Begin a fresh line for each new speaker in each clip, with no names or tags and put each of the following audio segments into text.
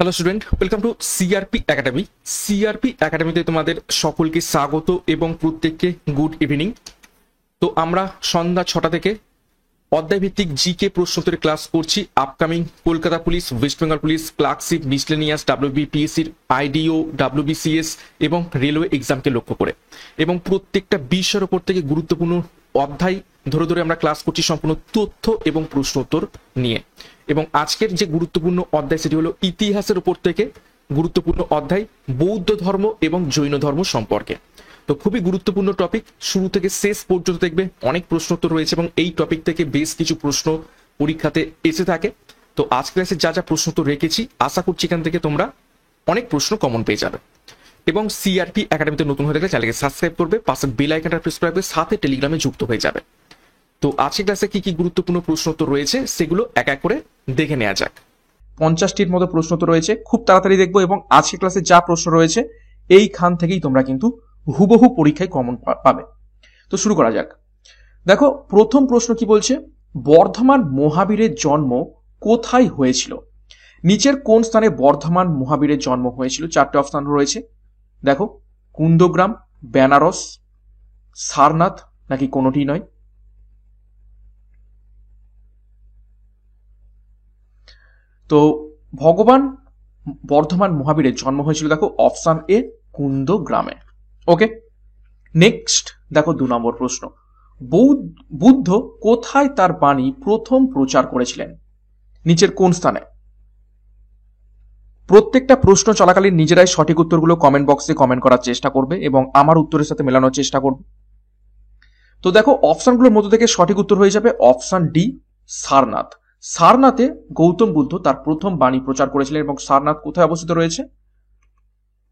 Hello student, welcome to CRP academy. CRP একাডেমিতে তোমাদের সকলকে স্বাগত এবং প্রত্যেককে গুড ইভিনিং। তো আমরা সন্ধ্যা 6টা থেকে অধ্যায়ভিত্তিক জিকে প্রশ্নোত্তরের ক্লাস করছি। Upcoming Kolkata police, West Bengal police, clerkship, miscellaneous, ডাব্লিউবিপিএসসির আইডিও, ডাব্লিউবিসিএস এবং রেলওয়ে এক্সামকে লক্ষ্য করে, এবং প্রত্যেকটা বিষয়ের ওপর থেকে গুরুত্বপূর্ণ অধ্যায় ধরে ধরে আমরা ক্লাস করছি সম্পূর্ণ তথ্য এবং প্রশ্নোত্তর নিয়ে। এবং আজকের যে গুরুত্বপূর্ণ অধ্যায় সেটি হলো ইতিহাসের উপর থেকে গুরুত্বপূর্ণ অধ্যায় বৌদ্ধ ধর্ম এবং জৈন ধর্ম সম্পর্কে। তো খুবই গুরুত্বপূর্ণ টপিক, শুরু থেকে শেষ পর্যন্ত দেখবে অনেক প্রশ্নোত্তর রয়েছে এবং এই টপিক থেকে বেশ কিছু প্রশ্ন পরীক্ষাতে এসে থাকে। তো আজ ক্লাসে যা যা প্রশ্নোত্তর রেখেছি আশা করছি এখান থেকে তোমরা অনেক প্রশ্ন কমন পেয়ে যাবে। এবং সিআরপি একাডেমিতে নতুন হয়ে থাকলে চ্যানেলকে সাবস্ক্রাইব করবে, পাশে বেল আইকনটা প্রেস করবে, সাথে টেলিগ্রামে যুক্ত হয়ে যাবে। তো আজকের ক্লাসে কি কি গুরুত্বপূর্ণ প্রশ্নোত্তর রয়েছে সেগুলো এক এক করে দেখে নেওয়া যাক।
50টির মতো প্রশ্ন তো রয়েছে, খুব তাড়াতাড়ি দেখবো। এবং আজকের ক্লাসে যা প্রশ্ন রয়েছে এইখান থেকেই তোমরা কিন্তু হুবহু পরীক্ষায় কমন পাবে। তো শুরু করা যাক। দেখো, প্রথম প্রশ্ন কি বলছে, বর্ধমান মহাবীরের জন্ম কোথায় হয়েছিল? নিচের কোন স্থানে বর্ধমান মহাবীরের জন্ম হয়েছিল? 4টে অপশন রয়েছে। দেখো, কুন্দগ্রাম, বেনারস, সারনাথ, নাকি কোনোটি নয়। তো ভগবান বর্ধমান মহাবীরের জন্ম হয়েছিল, দেখো অপশন এ, কুন্দগ্রামে। ওকে, নেক্সট দেখো 2 নম্বর প্রশ্ন, বুদ্ধ কোথায় তার বাণী প্রথম প্রচার করেছিলেন? নিচের কোন স্থানে? প্রত্যেকটা প্রশ্ন চলাকালীন নিজেরাই সঠিক উত্তরগুলো কমেন্ট বক্সে কমেন্ট করার চেষ্টা করবে এবং আমার উত্তরের সাথে মেলানোর চেষ্টা করবে। তো দেখো, অপশনগুলোর মধ্যে থেকে সঠিক উত্তর হয়ে যাবে অপশন ডি, সারনাথ। সারনাথে গৌতম বুদ্ধ তার প্রথম বাণী প্রচার করেছিলেন এবং সারনাথ কোথায় অবস্থিত রয়েছে?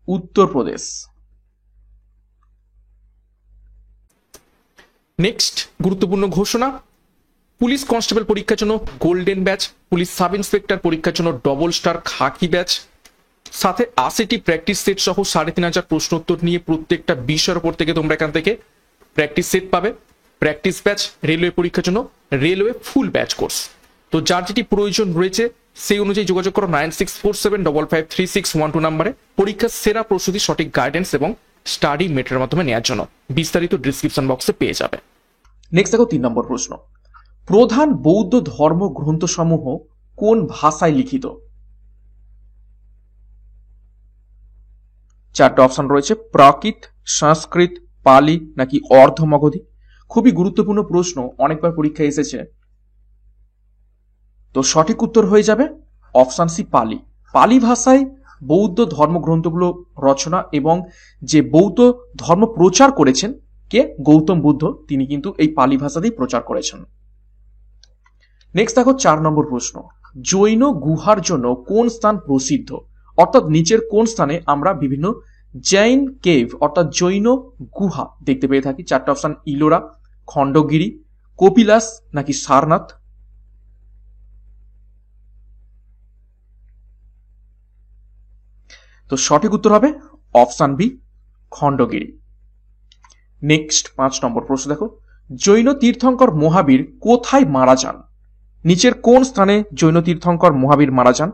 উত্তরপ্রদেশ।
নেক্সট গুরুত্বপূর্ণ ঘোষণা, পুলিশ কনস্টেবল পরীক্ষার জন্য golden batch, police sub inspector পরীক্ষার জন্য ডবল স্টার খাকি ব্যাচ, সাথে 80টি প্র্যাকটিস সেট সহ 3500 প্রশ্নোত্তর নিয়ে প্রত্যেকটা বিষয়ের উপর থেকে তোমরা এখান থেকে প্র্যাকটিস সেট পাবে। প্র্যাকটিস ব্যাচ রেলওয়ে পরীক্ষার জন্য রেলওয়ে ফুল ব্যাচ কোর্স। তো যার যেটি প্রয়োজন রয়েছে সেই অনুযায়ী যোগাযোগ করো 9647553612 নম্বরে পরীক্ষার সেরা প্রস্তুতি, সঠিক গাইডেন্স এবং স্টাডি মেটেরিয়ালের মাধ্যমে নেওয়ার জন্য। বিস্তারিত ডিসক্রিপশন বক্সে পেয়ে যাবে।
নেক্সট দেখো 3 নম্বর প্রশ্ন, প্রধান বৌদ্ধ ধর্ম গ্রন্থসমূহ কোন ভাষায় লিখিত? 4টে অপশন রয়েছে, প্রাকৃত, সংস্কৃত, পালি, নাকি অর্ধমগধী। খুবই গুরুত্বপূর্ণ প্রশ্ন, অনেকবার পরীক্ষায় এসেছে। তো সঠিক উত্তর হয়ে যাবে অপশন সি, পালি। পালি ভাষায় বৌদ্ধ ধর্মগ্রন্থগুলো রচনা, এবং যে বৌদ্ধ ধর্ম প্রচার করেছেন কে? গৌতম বুদ্ধ। তিনি কিন্তু এই পালি ভাষাতেই প্রচার করেছেন। নেক্সট দেখো 4 নম্বর প্রশ্ন, জৈন গুহার জন্য কোন স্থান প্রসিদ্ধ? অর্থাৎ নিচের কোন স্থানে আমরা বিভিন্ন জৈন কেভ অর্থাৎ জৈন গুহা দেখতে পেয়ে থাকি? 4টে অপশন, ইলোরা, খণ্ডগিরি, কপিলাস, নাকি সারনাথ। তো সঠিক উত্তর হবে অপশন বি, খণ্ডগিরি। নেক্সট 5 নম্বর প্রশ্ন দেখো, জৈন তীর্থঙ্কর মহাবীর কোথায় মারা যান? নিচের কোন স্থানে জৈন তীর্থঙ্কর মহাবীর মারা যান?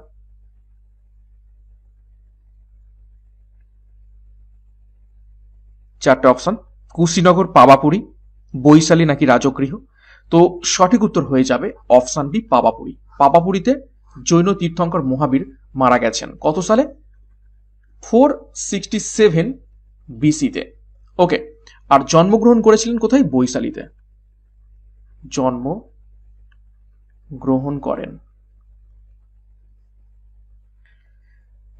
4টে অপশন, কুশীনগর, পাবাপুরী, বৈশালী, নাকি রাজগৃহ। তো সঠিক উত্তর হয়ে যাবে অপশন বি, পাবাপুরী। পাবাপুরীতে জৈন তীর্থঙ্কর মহাবীর মারা গেছেন কত সালে? 467 বিসিতে। ওকে, আর জন্মগ্রহণ করেছিলেন কোথায়? বৈশালীতে জন্ম গ্রহণ করেন।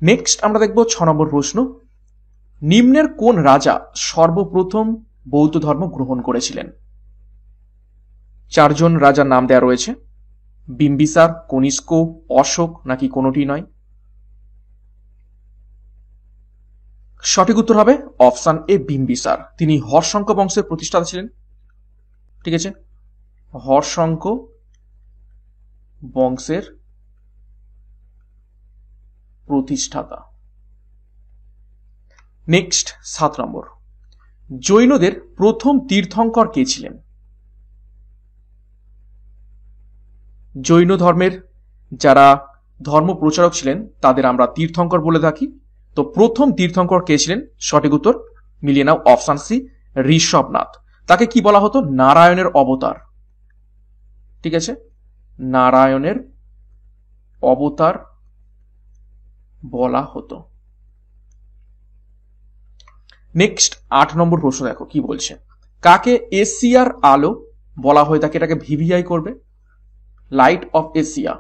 নেক্সট আমরা দেখব 6 নম্বর প্রশ্ন, নিম্নের কোন রাজা সর্বপ্রথম বৌদ্ধ ধর্ম গ্রহণ করেছিলেন? 4জন রাজার নাম দেওয়া রয়েছে, বিম্বিসার, কনিষ্ক, অশোক, নাকি কোনোটি নয়। সঠিক উত্তর হবে অপশন এ, বিম্বিসার। তিনি হর্ষঙ্ক বংশের প্রতিষ্ঠাতা ছিলেন। ঠিক আছে, হর্ষঙ্ক বংশের প্রতিষ্ঠাতা। নেক্সট 7 নম্বর, জৈনদের প্রথম তীর্থঙ্কর কে ছিলেন? জৈন ধর্মের যারা ধর্ম প্রচারক ছিলেন তাদের আমরা তীর্থঙ্কর বলে থাকি। তো প্রথম তীর্থঙ্কর কে ছিলেন? সঠিক উত্তর মিলিয়ে নাও, অপশন সি ঋষভনাথ। তাকে কি বলা হতো? নারায়ণের অবতার। ঠিক আছে, নারায়ণের অবতার বলা হতো। নেক্সট 8 নম্বর প্রশ্ন দেখো কি বলছে। কাকে এশিয়ার আলো বলা হয়ে থাকে? এটাকে ভিভিআই করবে, লাইট অফ এশিয়া।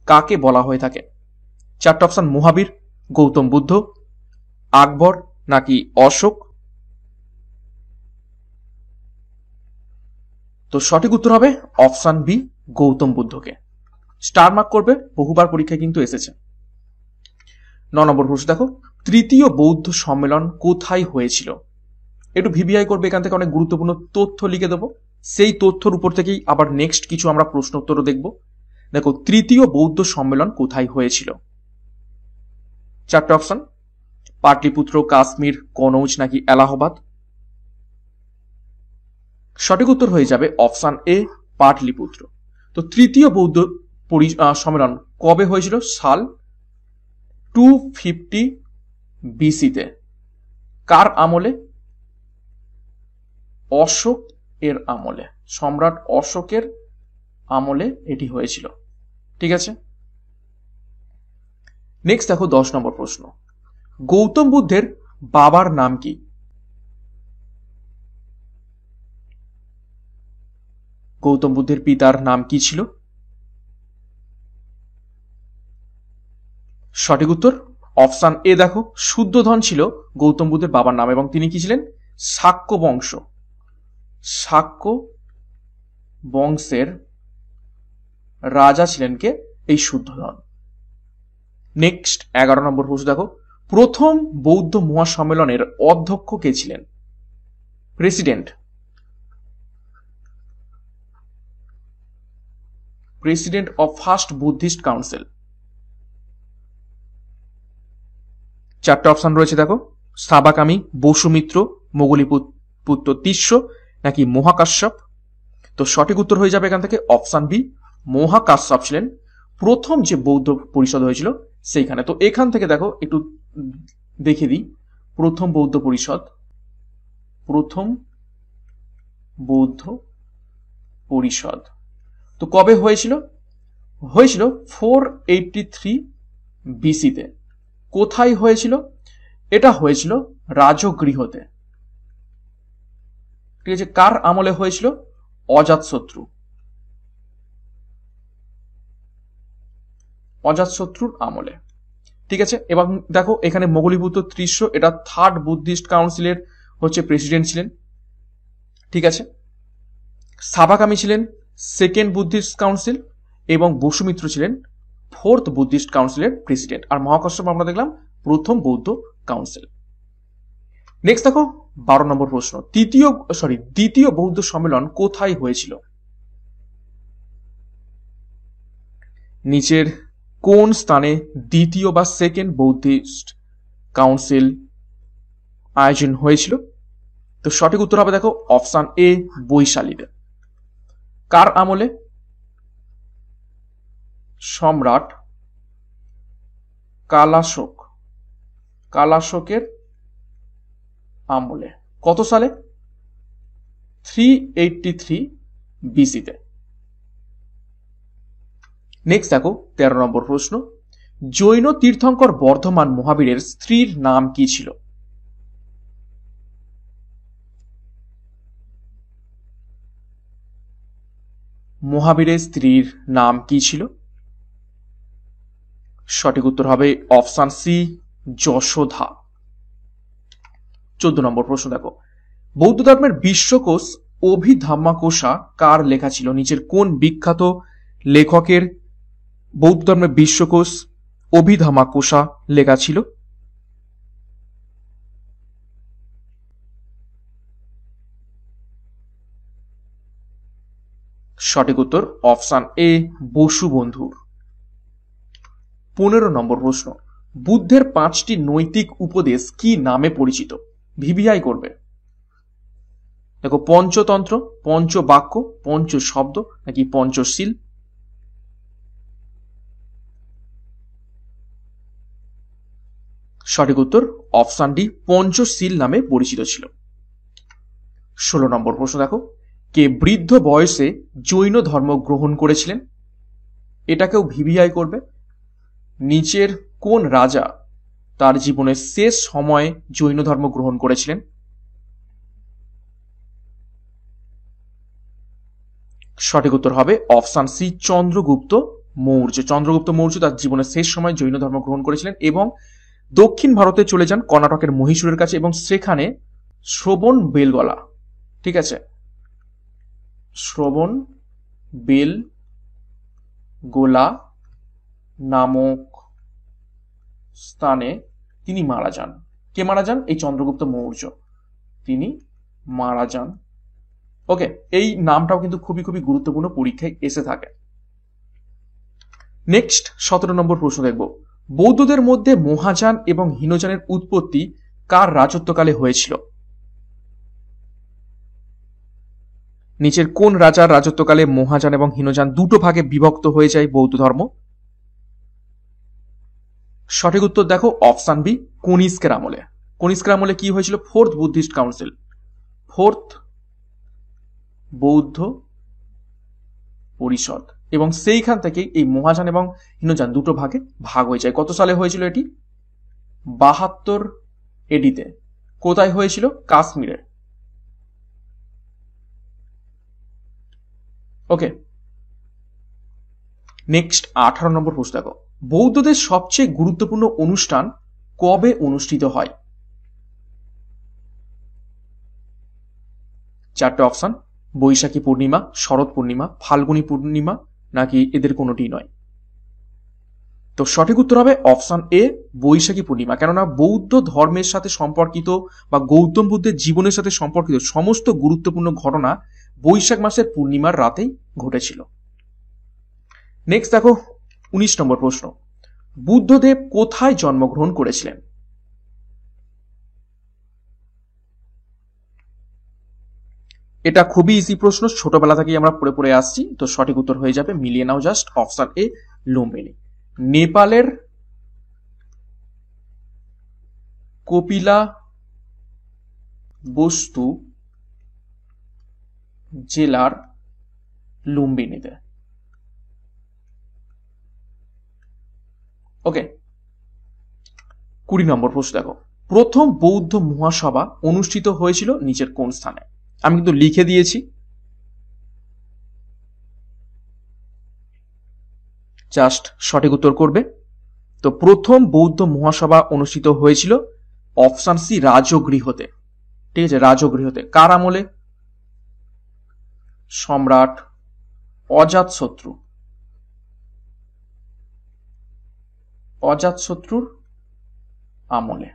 কাকে বলা হয়ে থাকে? চারটা অপশন, মহাবীর, গৌতম বুদ্ধ, আকবর নাকি অশোক। তো সঠিক উত্তর হবে অপশন বি, গৌতম বুদ্ধকে। স্টার মার্ক করবে, বহুবার পরীক্ষায় কিন্তু এসেছে। 9 নম্বর প্রশ্ন দেখো, তৃতীয় বৌদ্ধ সম্মেলন কোথায় হয়েছিল? একটু ভিভিআই করবে, এখান থেকে অনেক গুরুত্বপূর্ণ তথ্য লিখে দেবো, সেই তথ্যর উপর থেকেই আবার নেক্সট কিছু আমরা প্রশ্ন উত্তরও দেখব। দেখো, তৃতীয় বৌদ্ধ সম্মেলন কোথায় হয়েছিল? চারটে অপশন, পাটলিপুত্র, কাশ্মীর, কনৌজ নাকি এলাহাবাদ। সঠিক উত্তর হয়ে যাবে অপশন এ, পাটলিপুত্র। তো তৃতীয় বৌদ্ধ সম্মেলন কবে হয়েছিল? সাল 250 বিসিতে। কার আমলে? অশোক এর আমলে, সম্রাট অশোকের আমলে এটি হয়েছিল। ঠিক আছে, নেক্সট দেখো 10 নম্বর প্রশ্ন, গৌতম বুদ্ধের বাবার নাম কি? গৌতম বুদ্ধের পিতার নাম কি ছিল? সঠিক উত্তর অপশন এ দেখো, শুদ্ধোধন ছিল গৌতম বুদ্ধের বাবার নাম, এবং তিনি কি ছিলেন? শাক্য বংশ, শাক্য বংশের রাজা ছিলেন কে? এই শুদ্ধোধন। নেক্সট 11 নম্বর প্রশ্ন দেখো, প্রথম বৌদ্ধ মহাসম্মেলনের অধ্যক্ষ কে ছিলেন? President, president of first Buddhist council. চারটা অপশন রয়েছে দেখো, সাবাকামি, বসুমিত্র, মোগলিপুত্র তিস্য নাকি মহাকাশ্যপ। তো সঠিক উত্তর হয়ে যাবে এখান থেকে অপশন বি, মহাকাশ্যপ ছিলেন প্রথম যে বৌদ্ধ পরিষদ হয়েছিল সেইখানে। তো এখান থেকে দেখো একটু দেখে দিই, প্রথম বৌদ্ধ পরিষদ, প্রথম বৌদ্ধ পরিষদ তো কবে হয়েছিল? হয়েছিল 483 বিসিতে। কোথায় হয়েছিল? এটা হয়েছিল রাজগৃহতে। ঠিক আছে, কার আমলে হয়েছিল? অজাতশত্রু, অজাতশত্রুর আমলে। ঠিক আছে, এবং দেখো এখানে মোগলিপুত্র তিস্য, এটা থার্ড বুদ্ধিস্ট কাউন্সিলের হচ্ছে প্রেসিডেন্ট ছিলেন। ঠিক আছে, সাবাকামি ছিলেন সেকেন্ড বুদ্ধিস্ট কাউন্সিল, এবং বসুমিত্র ছিলেন ফোর্থ বুদ্ধিস্ট কাউন্সিলের প্রেসিডেন্ট, আর মহাকাশ্যপ আমরা দেখলাম প্রথম বৌদ্ধ কাউন্সিল। নেক্সট দেখো 12 নম্বর প্রশ্ন, দ্বিতীয় বৌদ্ধ সম্মেলন কোথায় হয়েছিল? নিচের কোন স্থানে দ্বিতীয় বা সেকেন্ড বুদ্ধিস্ট কাউন্সিল আয়োজন হয়েছিল? তো সঠিক উত্তর হবে দেখো অপশন এ, বৈশালীতে। কার আমলে? সম্রাট কালাশোক, কালাশোকের আমলে। কত সালে? 383 বিসিতে। নেক্সট দেখো 13 নম্বর প্রশ্ন, জৈন তীর্থঙ্কর বর্ধমান মহাবীরের স্ত্রীর নাম কি ছিল? মহাবীরের স্ত্রীর নাম কি ছিল? সঠিক উত্তর হবে অপশন সি, যশোধা। 14 নম্বর প্রশ্ন দেখো, বৌদ্ধ ধর্মের বিশ্বকোষ অভিধাম্মাকোষা কার লেখা ছিল? নিচের কোন বিখ্যাত লেখকের বৌদ্ধ ধর্মের বিশ্বকোষ অভিধাম্মাকোষা লেখা ছিল? সঠিক উত্তর অপশন এ, বসু বন্ধুর। 15 নম্বর প্রশ্ন, বুদ্ধের 5টি নৈতিক উপদেশ কি নামে পরিচিত? ভিভিআই করবে। দেখো, পঞ্চতন্ত্র, পঞ্চবাক্য, পঞ্চশব্দ নাকি পঞ্চশীল? সঠিক উত্তর অপশন ডি, পঞ্চশীল নামে পরিচিত ছিল। 16 নম্বর প্রশ্ন দেখো, কে বৃদ্ধ বয়সে জৈন ধর্ম গ্রহণ করেছিলেন? এটাকেও ভিভিআই করবে। নিচের কোন রাজা তার জীবনের শেষ সময়ে জৈন ধর্ম গ্রহণ করেছিলেন? সঠিক উত্তর হবে অপশন সি, চন্দ্রগুপ্ত মৌর্য। চন্দ্রগুপ্ত মৌর্য তার জীবনের শেষ সময় জৈন ধর্ম গ্রহণ করেছিলেন এবং দক্ষিণ ভারতে চলে যান কর্ণাটকের মহীশূরের কাছে এবং সেখানে শ্রবণ বেলগলা, ঠিক আছে, শ্রবণ বেলগোলা নামক স্থানে তিনি মারা যান। কে মারা যান? এই চন্দ্রগুপ্ত মৌর্য, তিনি মারা যান। ওকে, এই নামটাও কিন্তু খুবই খুবই গুরুত্বপূর্ণ, পরীক্ষায় এসে থাকে। নেক্সট 17 নম্বর প্রশ্ন দেখব, বৌদ্ধদের মধ্যে মহাযান এবং হীনযানের উৎপত্তি কার রাজত্বকালে হয়েছিল? নিচের কোন রাজার রাজত্বকালে মহাযান এবং হীনযান দুটো ভাগে বিভক্ত হয়ে যায় বৌদ্ধ ধর্ম? সঠিক উত্তর দেখো অপশন বি, কনিষ্কের আমলে। কনিষ্কের আমলে কি হয়েছিল? ফোর্থ বুদ্ধিস্ট কাউন্সিল, ফোর্থ বৌদ্ধ পরিষদ, এবং সেইখান থেকে এই মহাযান এবং হীনযান দুটো ভাগে ভাগ হয়ে যায়। কত সালে হয়েছিল এটি? 72 এডিতে। কোথায় হয়েছিল? কাশ্মীরে। ওকে, নেক্সট 18 নম্বর প্রশ্ন দেখো, বৌদ্ধদের সবচেয়ে গুরুত্বপূর্ণ অনুষ্ঠান কবে অনুষ্ঠিত হয়? চারটে অপশন, বৈশাখী পূর্ণিমা, শরৎ পূর্ণিমা, ফাল্গুনী পূর্ণিমা নাকি এদের কোনোটি নয়? তো সঠিক উত্তর হবে অপশন এ, বৈশাখী পূর্ণিমা। কেননা বৌদ্ধ ধর্মের সাথে সম্পর্কিত বা গৌতম বুদ্ধের জীবনের সাথে সম্পর্কিত সমস্ত গুরুত্বপূর্ণ ঘটনা বৈশাখ মাসের পূর্ণিমার রাতেই ঘটেছিল। নেক্সট দেখো 19 নম্বর প্রশ্ন, বুদ্ধদেব কোথায় জন্মগ্রহণ করেছিলেন? এটা খুবই ইজি প্রশ্ন, ছোটবেলা থেকেই আমরা পড়ে পড়ে আসছি। তো সঠিক উত্তর হয়ে যাবে, মিলিয়ে নাও জাস্ট, অপশন এ, লুম্বিনী। নেপালের কপিলা বস্তু জেলার লুম্বিনীতে। ওকে, 20 নম্বর প্রশ্ন দেখো, প্রথম বৌদ্ধ মহাসভা অনুষ্ঠিত হয়েছিল নিচের কোন স্থানে? আমি কিন্তু লিখে দিয়েছি, জাস্ট সঠিক উত্তর করবে। তো প্রথম বৌদ্ধ মহাসভা অনুষ্ঠিত হয়েছিল অপশন সি, রাজগৃহতে। ঠিক আছে, রাজগৃহতে। কার আমলে? সম্রাট অজাতশত্রু, অজাতশত্রুর আমলে।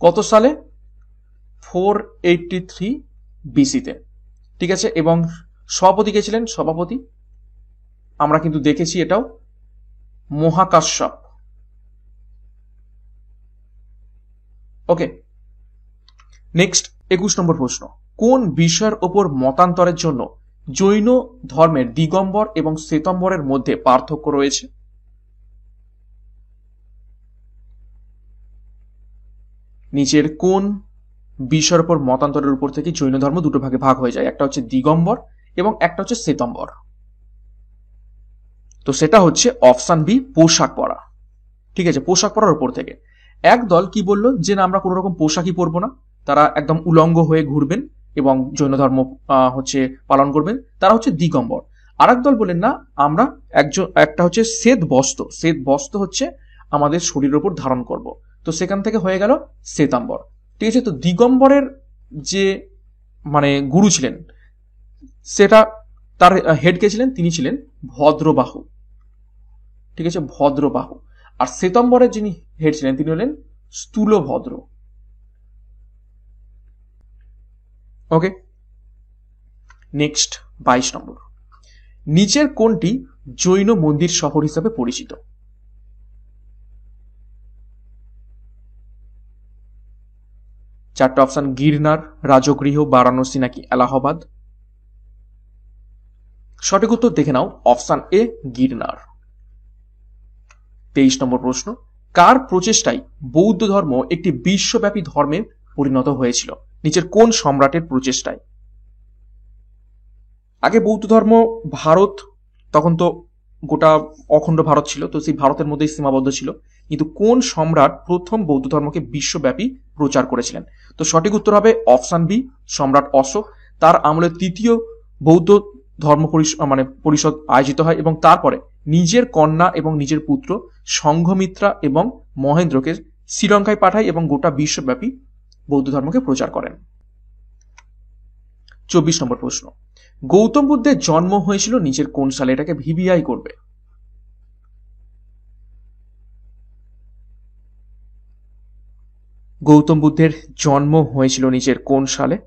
কত সালে? 483 বিসিতে। ঠিক আছে, এবং সভাপতি কে ছিলেন? সভাপতি আমরা কিন্তু দেখেছি এটাও, মহাকাশ্যপ। ওকে, নেক্সট 21 নম্বর প্রশ্ন, কোন বিষয়ের ওপর মতান্তরের জন্য জৈন ধর্মের দিগম্বর এবং শ্বেতম্বরের মধ্যে পার্থক্য রয়েছে? নিচের কোন বিষয়ের উপর মতান্তরের উপর থেকে জৈন ধর্ম দুটো ভাগে ভাগ হয়ে যায়? একটা হচ্ছে দিগম্বর এবং একটা হচ্ছে শ্বেতম্বর। তো সেটা হচ্ছে অপশন বি, পোশাক পরা। ঠিক আছে, পোশাক পরার উপর থেকে। এক দল কি বললো যে না, আমরা কোনো রকম পোশাকই পরবো না, তারা একদম উলঙ্গ হয়ে ঘুরবেন এবং জৈন ধর্ম হচ্ছে পালন করবেন, তারা হচ্ছে দিগম্বর। আর এক দল বলেন না, আমরা একটা হচ্ছে শ্বেত বস্ত্র, শ্বেত বস্ত্র হচ্ছে আমাদের শরীরের উপর ধারণ করব। তো সেখান থেকে হয়ে গেল শ্বেতাম্বর। ঠিক আছে, তো দিগম্বরের যে মানে গুরু ছিলেন, সেটা তার হেড কে ছিলেন? তিনি ছিলেন ভদ্রবাহু। ঠিক আছে, ভদ্রবাহু। আর শ্বেতাম্বরের যিনি হেড ছিলেন তিনি হলেন স্থূলভদ্র। ওকে, নেক্সট 22 নম্বর, নিচের কোনটি জৈন মন্দির শহর হিসাবে পরিচিত? চারটে অপশন গিরনার, রাজগৃহ, বারাণসী নাকি এলাহাবাদ। সঠিক উত্তর দেখে নাও, অপশন এ গিরনার। 23 নম্বর প্রশ্ন, কার প্রচেষ্টায় বৌদ্ধ ধর্ম একটি বিশ্বব্যাপী ধর্মে পরিণত হয়েছিল? নিচের কোন সম্রাটের প্রচেষ্টায়? আগে বৌদ্ধ ধর্ম ভারত, তখন তো গোটা অখণ্ড ভারত ছিল, তো সেই ভারতের মধ্যেই সীমাবদ্ধ ছিল, কিন্তু কোন সম্রাট প্রথম বৌদ্ধ ধর্মকে বিশ্বব্যাপী প্রচার করেছিলেন? তো সঠিক উত্তর হবে অপশন বি, সম্রাট অশোক। তার আমলে তৃতীয় বৌদ্ধ ধর্ম পরিষদ আয়োজিত হয় এবং তারপরে নিজের কন্যা এবং নিজের পুত্র সংঘমিত্রা এবং মহেন্দ্রকে শ্রীলঙ্কায় পাঠায় এবং গোটা বিশ্বব্যাপী বৌদ্ধ ধর্মকে প্রচার করেন। 24 নম্বর প্রশ্ন, গৌতম বুদ্ধের জন্ম হয়েছিল নিচের কোন সালে? এটাকে ভিভিআই করবে। গৌতম বুদ্ধের জন্ম হয়েছিল নিচের কোন সালে?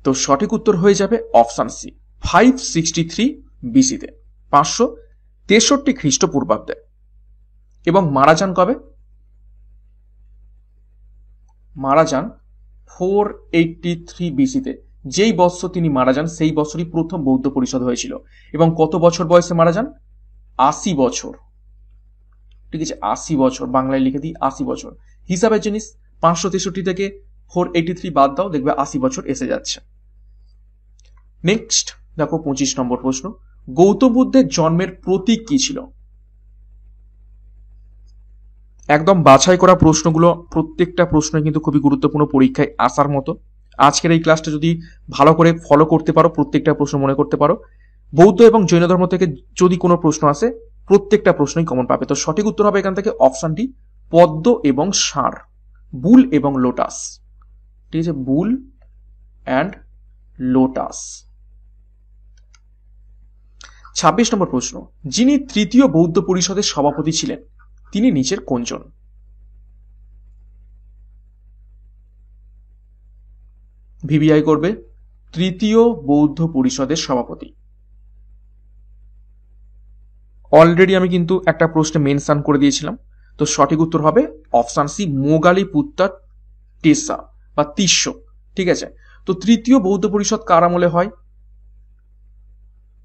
তো সঠিক উত্তর হয়ে যাবে অপশন সি, 563 বিসিতে, 563 খ্রিস্টপূর্বাব্দে। এবং মারা যান কবে? মারা যান 483 বিসিতে। যেই বৎসর তিনি মারা যান সেই বছরই প্রথম বৌদ্ধ পরিষদ হয়েছিল। এবং কত বছর বয়সে মারা যান? 80 বছর। ঠিক আছে, 80 বছর, বাংলায় লিখে দিই 80 বছর। হিসাবের জিনিস, 563 থেকে 483 বাদ দাও, দেখবে 80 বছর এসে যাচ্ছে। নেক্সট দেখো 25 নম্বর প্রশ্ন, গৌতম বুদ্ধের জন্মের প্রতীক কি ছিল? একদম বাছাই করা প্রশ্নগুলো, প্রত্যেকটা প্রশ্ন কিন্তু খুবই গুরুত্বপূর্ণ, পরীক্ষায় আসার মতো। আজকের এই ক্লাসটা যদি ভালো করে ফলো করতে পারো, প্রত্যেকটা প্রশ্ন মনে করতে পারো, বৌদ্ধ এবং জৈন ধর্ম থেকে যদি কোনো প্রশ্ন আসে প্রত্যেকটা প্রশ্নই কমন পাবে। তো সঠিক উত্তর হবে এখান থেকে অপশন ডি, পদ্ম এবং ষাঁড়, বুল এবং লোটাস। ঠিক আছে, বুল অ্যান্ড লোটাস। 26 নম্বর প্রশ্ন, যিনি তৃতীয় বৌদ্ধ পরিষদের সভাপতি ছিলেন তিনি নিচের কোনজন? ভিভিআই করবে। তৃতীয় বৌদ্ধ পরিষদের সভাপতি, অলরেডি আমি কিন্তু একটা প্রশ্নে মেনশন করে দিয়েছিলাম। তো সঠিক উত্তর হবে অপশন সি, মোগালিপুত্তা টেসা বা তিস্য। ঠিক আছে, তো তৃতীয় বৌদ্ধ পরিষদ কার আমলে হয়?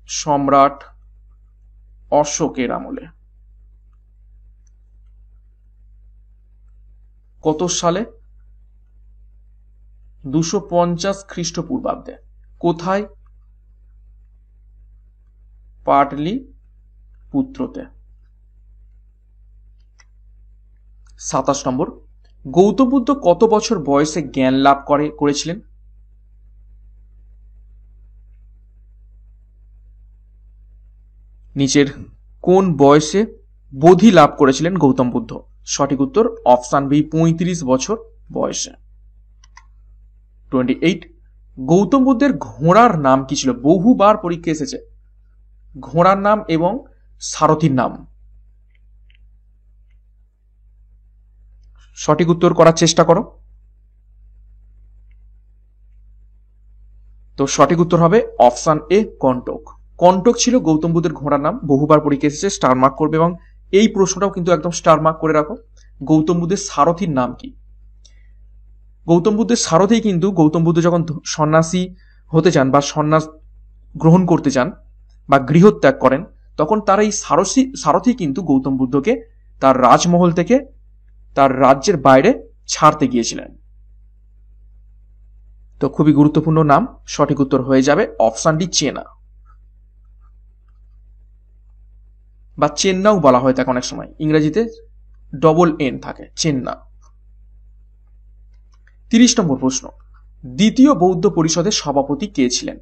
সম্রাট অশোকের আমলে। কত সালে? 250 খ্রিস্টপূর্বাব্দে। কোথায়? পাটলিপুত্রতে। 27 নম্বর, গৌতম বুদ্ধ কত বছর বয়সে জ্ঞান লাভ করেছিলেন? নিচের কোন বয়সে বোধি লাভ করেছিলেন গৌতম বুদ্ধ? সঠিক উত্তর অপশন বি, 35 বছর বয়সে। 28, গৌতম বুদ্ধের ঘোড়ার নাম কি ছিল? বহুবার পরীক্ষা এসেছে, ঘোড়ার নাম এবং সারথীর নাম। সঠিক উত্তর করার চেষ্টা করো। তো সঠিক উত্তর হবে অপশন এ, কণ্টক। কণ্টক ছিল গৌতম বুদ্ধের ঘোড়ার নাম, বহুবার পরীক্ষা এসেছে, স্টার মার্ক করবে। এবং এই প্রশ্নটাও কিন্তু একদম স্টার মার্ক করে রাখো, গৌতম বুদ্ধের সারথীর নাম কি? গৌতম বুদ্ধের সারথী কিন্তু গৌতম বুদ্ধ যখন সন্ন্যাসী হতে চান বা সন্ন্যাস গ্রহণ করতে চান বা গৃহত্যাগ করেন, তখন তার এই সারথী কিন্তু গৌতম বুদ্ধকে তার রাজমহল থেকে তার রাজ্যের বাইরে ছাড়তে গিয়েছিলেন। তো খুবই গুরুত্বপূর্ণ নাম। সঠিক উত্তর হয়ে যাবে অপশন ডি, চেনা বা চেন্নাও বলা হয় তাকে অনেক সময়, ইংরেজিতে ডবল এন থাকে, চেন্না। 30 নম্বর প্রশ্ন, দ্বিতীয় বৌদ্ধ পরিষদের সভাপতি কে ছিলেন?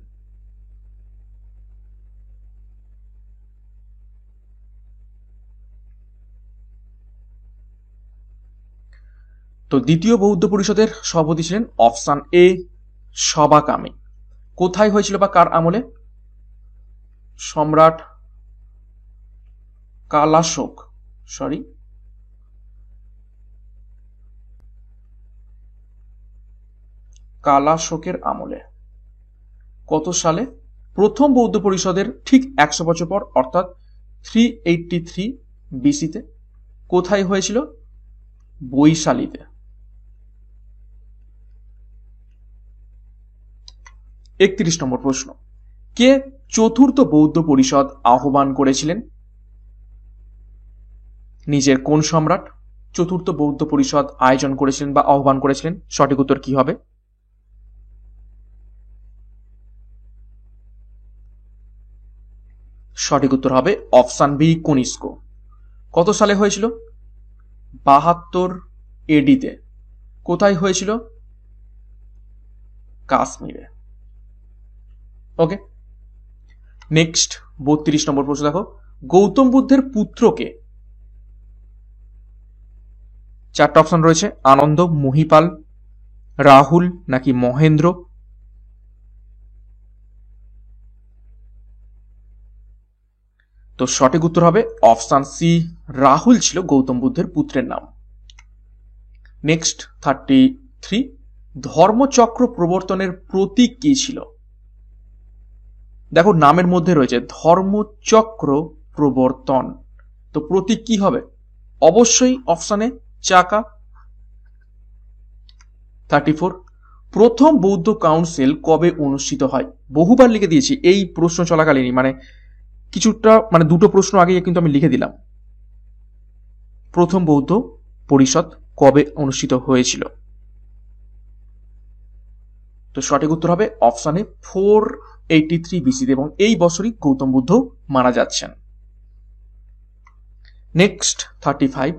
তো দ্বিতীয় বৌদ্ধ পরিষদের সভাপতি ছিলেন অপশন এ, সবাকামী। কোথায় হয়েছিল বা কার আমলে? সম্রাট কালাশোকের আমলে। কত সালে? প্রথম বৌদ্ধ পরিষদের ঠিক 100 বছর পর, অর্থাৎ 383 বিসিতে। কোথায় হয়েছিল? বৈশালীতে। 31 নম্বর প্রশ্ন, কে চতুর্থ বৌদ্ধ পরিষদ আহ্বান করেছিলেন? নিজের কোন সম্রাট চতুর্থ বৌদ্ধ পরিষদ আয়োজন করেছিলেন বা আহ্বান করেছিলেন? সঠিক উত্তর কি হবে? সঠিক উত্তর হবে অপশন বি, কনিষ্ক। কত সালে হয়েছিল? 72 এডিতে। কোথায় হয়েছিল? কাশ্মীরে। ওকে, নেক্সট 32 নম্বর প্রশ্ন দেখো, গৌতম বুদ্ধের পুত্রকে? চারটা অপশন রয়েছে, আনন্দ, মহিপাল, রাহুল নাকি মহেন্দ্র। তো সঠিক উত্তর হবে অপশন সি, রাহুল ছিল গৌতম বুদ্ধের পুত্রের নাম। নেক্সট 33, ধর্মচক্র প্রবর্তনের প্রতীক কি ছিল? দেখো নামের মধ্যে রয়েছে ধর্মচক্র প্রবর্তন, তো প্রতীক কি হবে? অবশ্যই অপশনে চাকা। 34, প্রথম বৌদ্ধ কাউন্সিল কবে অনুষ্ঠিত হয়? বহুবার লিখে দিয়েছি এই প্রশ্ন চলাকালীনই, মানে কিছুটা মানে দুটো প্রশ্ন আগে কিন্তু আমি লিখে দিলাম। প্রথম বৌদ্ধ পরিষদ কবে অনুষ্ঠিত হয়েছিল? তো সঠিক উত্তর হবে অপশনে 483 বিসিতে, এবং এই বছরই গৌতম বুদ্ধ মারা যাচ্ছেন। নেক্সট 35,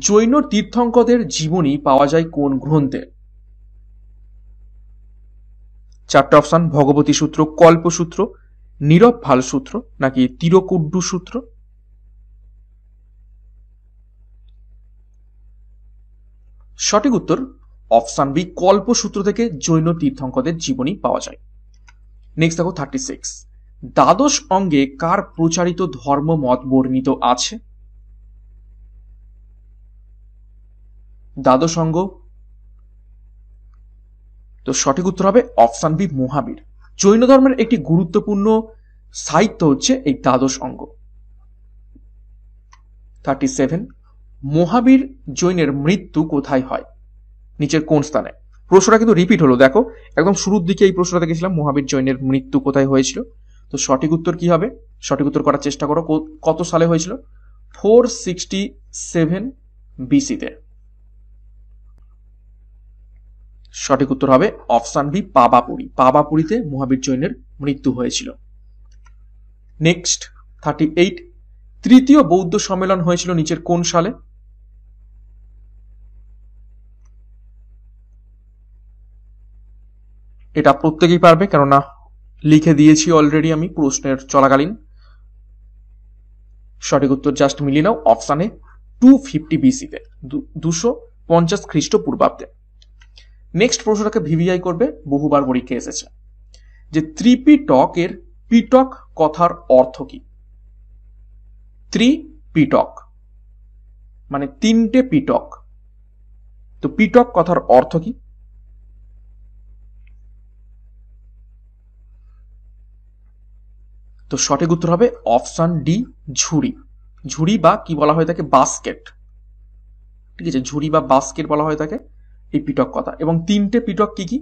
জৈন তীর্থঙ্করদের জীবনী পাওয়া যায় কোন গ্রন্থে? চারটা অপশন, ভগবতী সূত্র, কল্পসূত্র, নীরব ভাল সূত্র নাকি তিরকুড্ডু সূত্র। সঠিক উত্তর অপশন বি, কল্পসূত্র থেকে জৈন তীর্থঙ্করদের জীবনী পাওয়া যায়। নেক্সট দেখো 36, দ্বাদশ অঙ্গে কার প্রচারিত ধর্মমত বর্ণিত আছে? দ্বাদশ অঙ্গ, তো সঠিক উত্তর হবে অপশন বি, মহাবীর। জৈন ধর্মের একটি গুরুত্বপূর্ণ সাহিত্য হচ্ছে এই দ্বাদশ অঙ্গ। 37, মহাবীর জৈনের মৃত্যু কোথায় হয়? নিচের কোন স্থানে? প্রশ্নটা কিন্তু রিপিট হলো, দেখো একদম শুরুর দিকে এই প্রশ্নটা দেখেছিলাম, মহাবীর জৈনের মৃত্যু কোথায় হয়েছিল। তো সঠিক উত্তর কি হবে? সঠিক উত্তর করার চেষ্টা করো, কত সালে হয়েছিল? 467 বিসিতে। সঠিক উত্তর হবে অপশন বি, পাবাপুরী। পাবাপুরীতে মহাবীর জৈনের মৃত্যু হয়েছিল। নেক্সট 38, তৃতীয় বৌদ্ধ সম্মেলন হয়েছিল নিচের কোন সালে? এটা প্রত্যেকেই পারবে, কেননা লিখে দিয়েছি অলরেডি আমি প্রশ্নের চলাকালীন। সঠিক উত্তর জাস্ট মিলিয়ে নাও, অপশানে 250 বিসিতে, 250 খ্রিস্টপূর্বাব্দে। নেক্সট প্রশ্নটাকে ভিভিআই করবে, বহুবার পরীক্ষা এসেছে, যে ত্রিপিটকের পিটক কথার অর্থ কি? ত্রিপিটক মানে তিনটে পিটক, তো পিটক কথার অর্থ কি? তো সঠিক উত্তর হবে অপশন ডি, ঝুড়ি। ঝুড়ি বা কি বলা হয় তাকে, বাস্কেট। ঠিক আছে, ঝুড়ি বা বাস্কেট বলা হয় তাকে এই পিটক কথা। এবং তিনটে পিটক কি কি?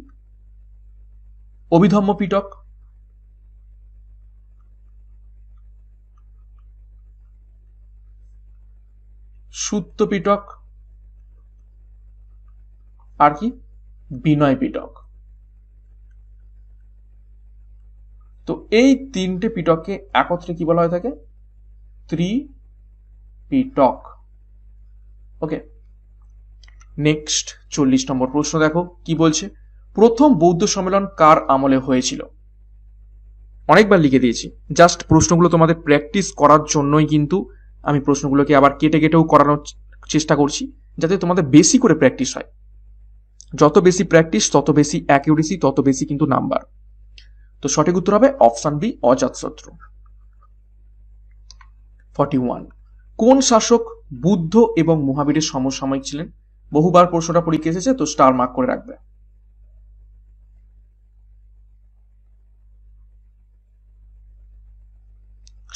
অভিধম্ম পিটক, সুত্ত পিটক, আর কি বিনয় পিটক। তো এই তিনটে পিটককে একত্রে কি বলা হয় থাকে? ত্রিপিটক। ওকে, নেক্সট 40 নম্বর প্রশ্ন দেখো কি বলছে, প্রথম বৌদ্ধ সম্মেলন কার আমলে হয়েছিল? অনেকবার লিখে দিয়েছি, জাস্ট প্রশ্নগুলো তোমাদের প্র্যাকটিস করার জন্যই কিন্তু আমি প্রশ্নগুলোকে আবার কেটে কেটেও করানোর চেষ্টা করছি, যাতে তোমাদের বেশি করে প্র্যাকটিস হয়। যত বেশি প্র্যাকটিস তত বেশি অ্যাকিউরেসি, তত বেশি কিন্তু নাম্বার। তো সঠিক উত্তর হবে অপশন বি, অজাতশত্রু। 41, কোন শাসক বুদ্ধ এবং মহাবীরের সমসাময়িক ছিলেন? বহুবার প্রশ্নটা পরীক্ষা এসেছে, তো স্টার মার্ক করে রাখবে।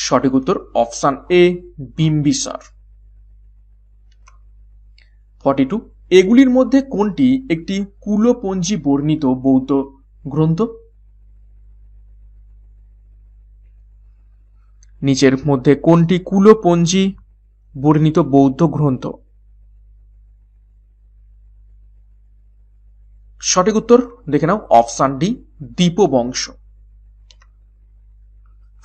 সঠিক উত্তর অপশন এ, বিম্বিসার। 42 এগুলির মধ্যে কোনটি একটি কুলপঞ্জি বর্ণিত বৌদ্ধ গ্রন্থ? নিচের মধ্যে কোনটি কুলপঞ্জি বর্ণিত বৌদ্ধ গ্রন্থ? সঠিক উত্তর দেখে নাও, অপশন ডি দীপবংশ।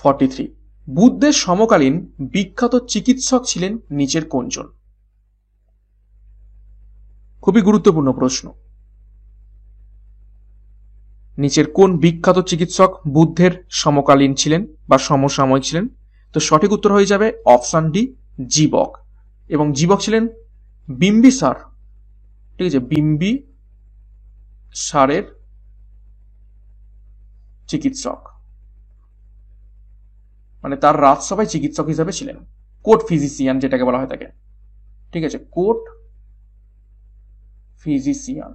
43 বুদ্ধের সমকালীন বিখ্যাত চিকিৎসক ছিলেন নিচের কোনজন? খুবই গুরুত্বপূর্ণ প্রশ্ন। নিচের কোন বিখ্যাত চিকিৎসক বুদ্ধের সমকালীন ছিলেন বা সমসাময়িক ছিলেন? তো সঠিক উত্তর হয়ে যাবে অপশন ডি জীবক। এবং জীবক ছিলেন বিম্বিসার। ঠিক আছে, বিম্বিসারের চিকিৎসক, মানে তার রাজসভায় চিকিৎসক হিসেবে ছিলেন, কোর্ট ফিজিশিয়ান যেটাকে বলা হয় তাকে। ঠিক আছে, কোর্ট ফিজিশিয়ান।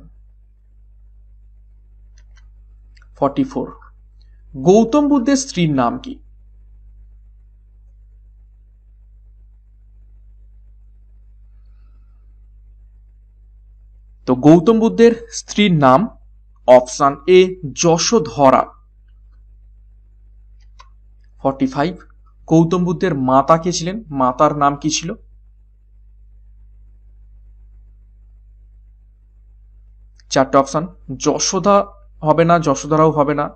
44 গৌতম বুদ্ধের স্ত্রীর নাম কি? তো গৌতম বুদ্ধের স্ত্রীর নাম অপশন এ যশোধরা। 45 গৌতম বুদ্ধের মাতা কে ছিলেন? মাতার নাম কি ছিল? চারটে অপশন, যশোদা হবে না, যশোধরাও হবে না,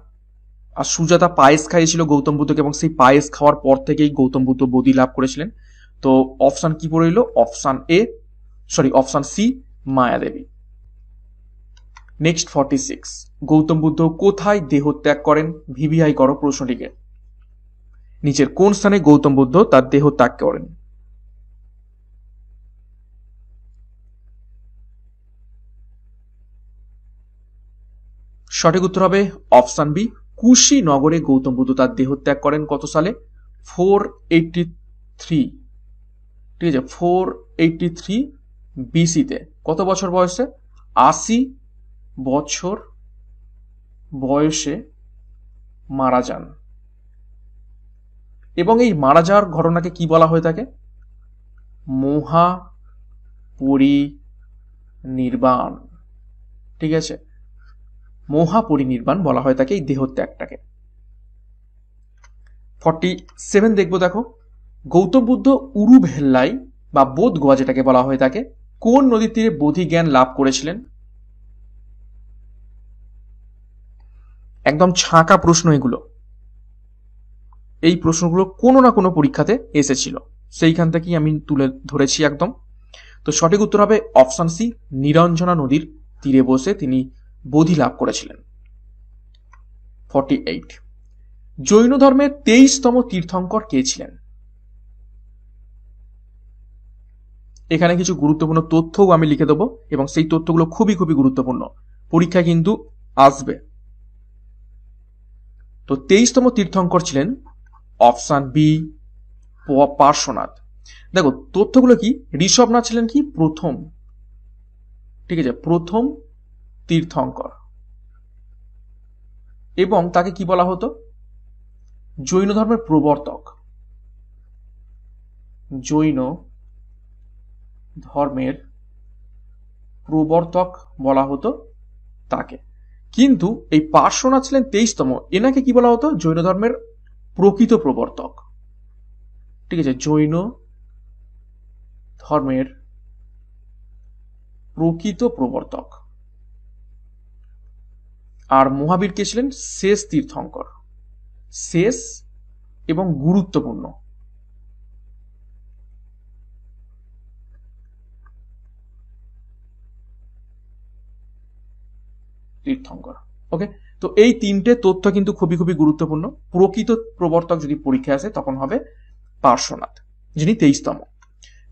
আর সুজাতা পায়েস খাইয়েছিল গৌতম বুদ্ধকে এবং সেই পায়েস খাওয়ার পর থেকেই গৌতম বুদ্ধ বোধি লাভ করেছিলেন। তো অপশন কি পড়ে রইল? Option C Mayadevi. Next 46 Gautam Buddha কোথায় দেহত্যাগ করেন? ভিভিআই করো প্রশ্নটিকে। নিচের কোন স্থানে গৌতম বুদ্ধ তার দেহ ত্যাগ করেন? সঠিক উত্তর হবে অপশন বি কুশীনগরে গৌতম বুদ্ধ তার দেহ ত্যাগ করেন। কত সালে? 483। ঠিক আছে, 483 বিসিতে। কত বছর বয়সে? 80 বছর বয়সে মারা যান। এবং এই মারা যাওয়ার ঘটনাকে কি বলা হয়ে থাকে? মহাপরিনির্বাণ। ঠিক আছে, মহাপরিনির্বাণ বলা হয় তাকে এই দেহত্যাগটাকে। 47 দেখবো, দেখো গৌতম বুদ্ধ উরুভেল্লাই বা বোধ গোয়া যেটাকে বলা হয় তাকে কোন নদীর তীরে বোধি জ্ঞান লাভ করেছিলেন? একদম ছাঁকা প্রশ্ন এগুলো, এই প্রশ্নগুলো কোনো না কোনো পরীক্ষাতে এসেছিল, সেইখান থেকেই আমি তুলে ধরেছি একদম। তো সঠিক উত্তর হবে অপশন সি নিরঞ্জনা নদীর তীরে বসে তিনি বোধি লাভ করেছিলেন। 48 জৈন ধর্মের 23তম তীর্থঙ্কর কে ছিলেন? এখানে কিছু গুরুত্বপূর্ণ তথ্যও আমি লিখে দেবো এবং সেই তথ্যগুলো খুবই খুবই গুরুত্বপূর্ণ, পরীক্ষা কিন্তু আসবে। তো 23তম তীর্থঙ্কর ছিলেন অপশন বি পার্শ্বনাথ। দেখো তথ্যগুলো কি, ঋষভনাথ ছিলেন কি প্রথম, ঠিক আছে, প্রথম তীর্থঙ্কর, এবং তাকে কি বলা হতো? জৈন ধর্মের প্রবর্তক। জৈন ধর্মের প্রবর্তক বলা হতো তাকে। কিন্তু এই পার্শ্বনাথ ছিলেন 23তম, এনাকে কি বলা হতো? জৈন ধর্মের প্রকৃত প্রবর্তক। ঠিক আছে, জৈন ধর্মের প্রকৃত প্রবর্তক। আর মহাবীর কে ছিলেন? শেষ তীর্থঙ্কর, শেষ এবং গুরুত্বপূর্ণ তীর্থঙ্কর। ওকে, তো এই তিনটে তথ্য কিন্তু খুবই খুবই গুরুত্বপূর্ণ। প্রকৃত প্রবর্তক যদি পরীক্ষা আসে তখন হবে পার্শ্বনাথ, যিনি 23তম।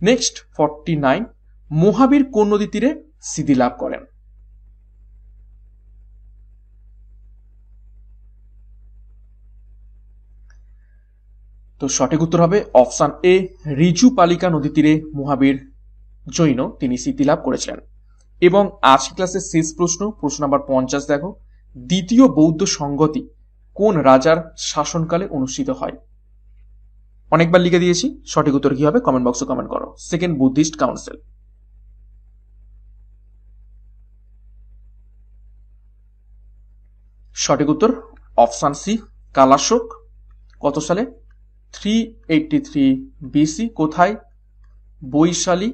নেক্সট 49 মহাবীর কোন নদী তীরে সিদ্ধি লাভ করেন? তো সঠিক উত্তর হবে অপশন এ ঋজুপালিকা নদী তীরে মহাবীর জৈন তিনি সিদ্ধি লাভ করেছিলেন। এবং আজকের ক্লাসের শেষ প্রশ্ন, প্রশ্ন নাম্বার 50 দেখো, দ্বিতীয় বৌদ্ধ সংগতি কোন রাজার শাসনকালে অনুষ্ঠিত হয়? অনেকবার লিখে দিয়েছি, সঠিক উত্তর কি হবে কমেন্ট বক্সে কমেন্ট করো। Second Buddhist council. সঠিক উত্তর অপশান সি কালাশোক। কত সালে? 383 বিসি। কোথায়? বৈশালী।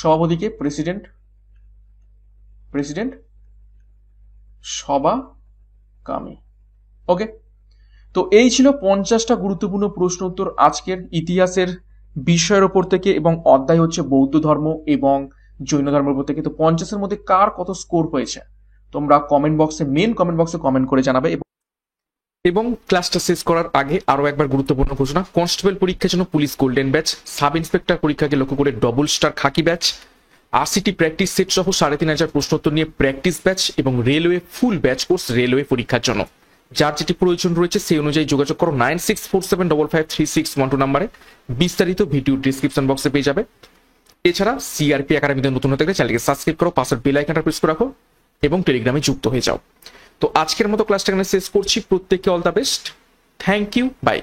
সভাপতিকে? প্রেসিডেন্ট সভা কামী। ওকে, তো এই ছিল 50টা গুরুত্বপূর্ণ প্রশ্ন উত্তর আজকের ইতিহাসের বিষয়ের ওপর থেকে, এবং অধ্যায় হচ্ছে বৌদ্ধ ধর্ম এবং জৈন ধর্মের উপর থেকে। তো 50-এর মধ্যে কার কত স্কোর হয়েছে তোমরা মেন কমেন্ট বক্সে কমেন্ট করে জানাবে।
এবং ক্লাসটা শেষ করার আগে আরো একবার গুরুত্বপূর্ণ ঘোষণা, কনস্টেবল পরীক্ষার জন্য police golden batch, sub inspector পরীক্ষাকে লক্ষ্য করে ডবল স্টার খাকি ব্যাচ, 80টি প্র্যাকটিস সেট সহ 3500 প্রশ্নোত্তর নিয়ে প্র্যাকটিস ব্যাচ এবং রেলওয়ে ফুল ব্যাচ কোর্স রেলওয়ে পরীক্ষার জন্য। যার যেটি প্রয়োজন রয়েছে সেই অনুযায়ী যোগাযোগ করো 9647553612 নাম্বারে। বিস্তারিত ভিডিও ডিসক্রিপশন বক্সে পেয়ে যাবে। এছাড়া সিআরপি একাডেমিতে নতুন হতে গেলে চ্যানেলকে সাবস্ক্রাইব করো, পাশের বেল আইকনটা প্রেস করে রাখো এবং টেলিগ্রামে যুক্ত হয়ে যাও। তো আজকের মতো ক্লাসটা এখানে শেষ করছি। প্রত্যেককে all the best. Thank you, by.